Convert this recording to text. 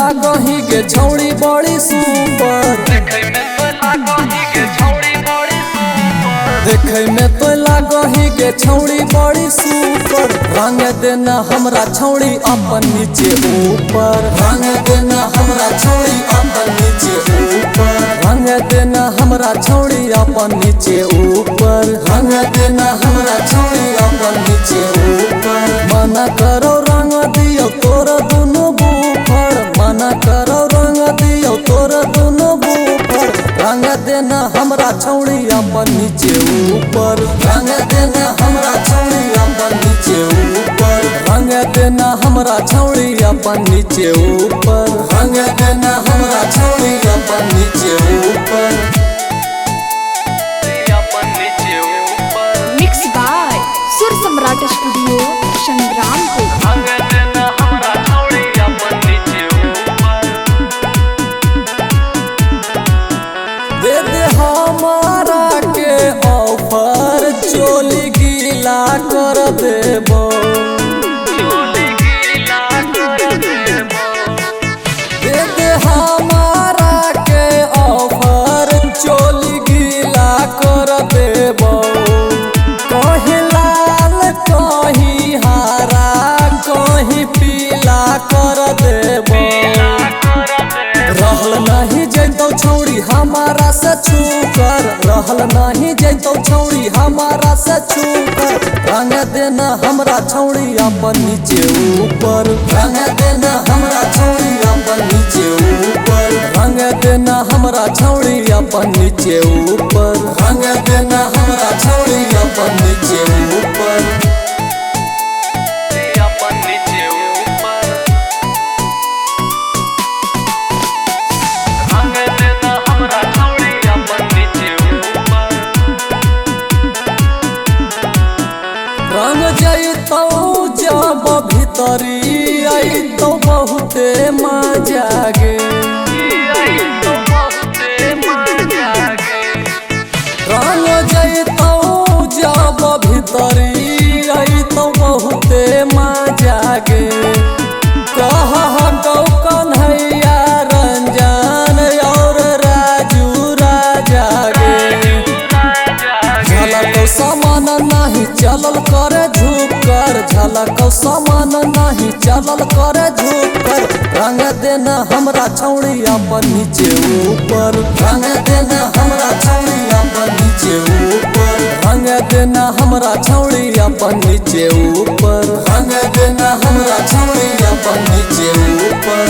लागही गे छौड़ी बड़ी सुपर, देखै में तो लागही गे छौड़ी बड़ी सुपर, देखै में तो लागही गे छौड़ी बड़ी सुपर। रंग देना हमरा छौड़ी अपन नीचे ऊपर, रंग देना हमरा छौड़ी अपन नीचे ऊपर, रंग देना हमरा छौड़ी अपन नीचे ऊपर, रंग देना हमरा छौड़ी अपन नीचे ऊपर। मना करो रंग दियो तोर दुनु बूफर, मना करो रंग दियो तोर दुनु बूफर। रंग देना हमरा छौड़ी अपन नीचे ऊपर, रंग देना हमरा छौड़ी अपन नीचे ऊपर, रंग देना हमरा छौड़ी अपन नीचे ऊपर, रंग देना हमरा छौड़ी अपन नीचे ऊपर, अपन नीचे ऊपर। मिक्स बाय सुर सम्राट स्टूडियो संग्रामपुर। रंग देना हमरा छौड़ी अपन नीचे ऊपर, दे दे हमारा के ऑफर, चोली गीला कर देबो, चोली गीला कर देबो, दे दे हमारा के ऑफर, चोली गीला कर देबो। कहीं लाल कहीं हरा कहीं पीला कर देबो। कर देबो, रहल नहीं जैतौ छौड़ी हमारा से छूकर, रहल नहीं जैतौ छौड़ी हमारा से छूकर। रंग देना हमरा छौड़ी अपन नीचे ऊपर, रंग देना हमरा छौड़ी अपन नीचे ऊपर, रंग देना हमरा छौड़ी अपन नीचे ऊपर, रंग देना हमरा छौड़ी अपन नीचे ऊपर। अपन नीचे ऊपर। रंग देना हमरा छौड़ी अपन नीचे ऊपर, रंग जैतौ जब भीतरी अइतौ बहुते मजा गे, आई तो बहुते मजा गे, रंग जैतौ जब भीतरी अइतौ बहुते मजा गे। कह गौ कन्हैया रंजन और राजू राजा गे। झलक सामान नहीं चलल करे झुक कर, झलक सामान नहीं चलल करे झुक कर। रंग देना हमरा छौड़ी अपन नीचे ऊपर, रंग देना हमरा छौड़ी अपन नीचे ऊपर, रंग देना हमरा छौड़ी अपन नीचे ऊपर, रंग देना हमरा छौड़ी अपन नीचे ऊपर।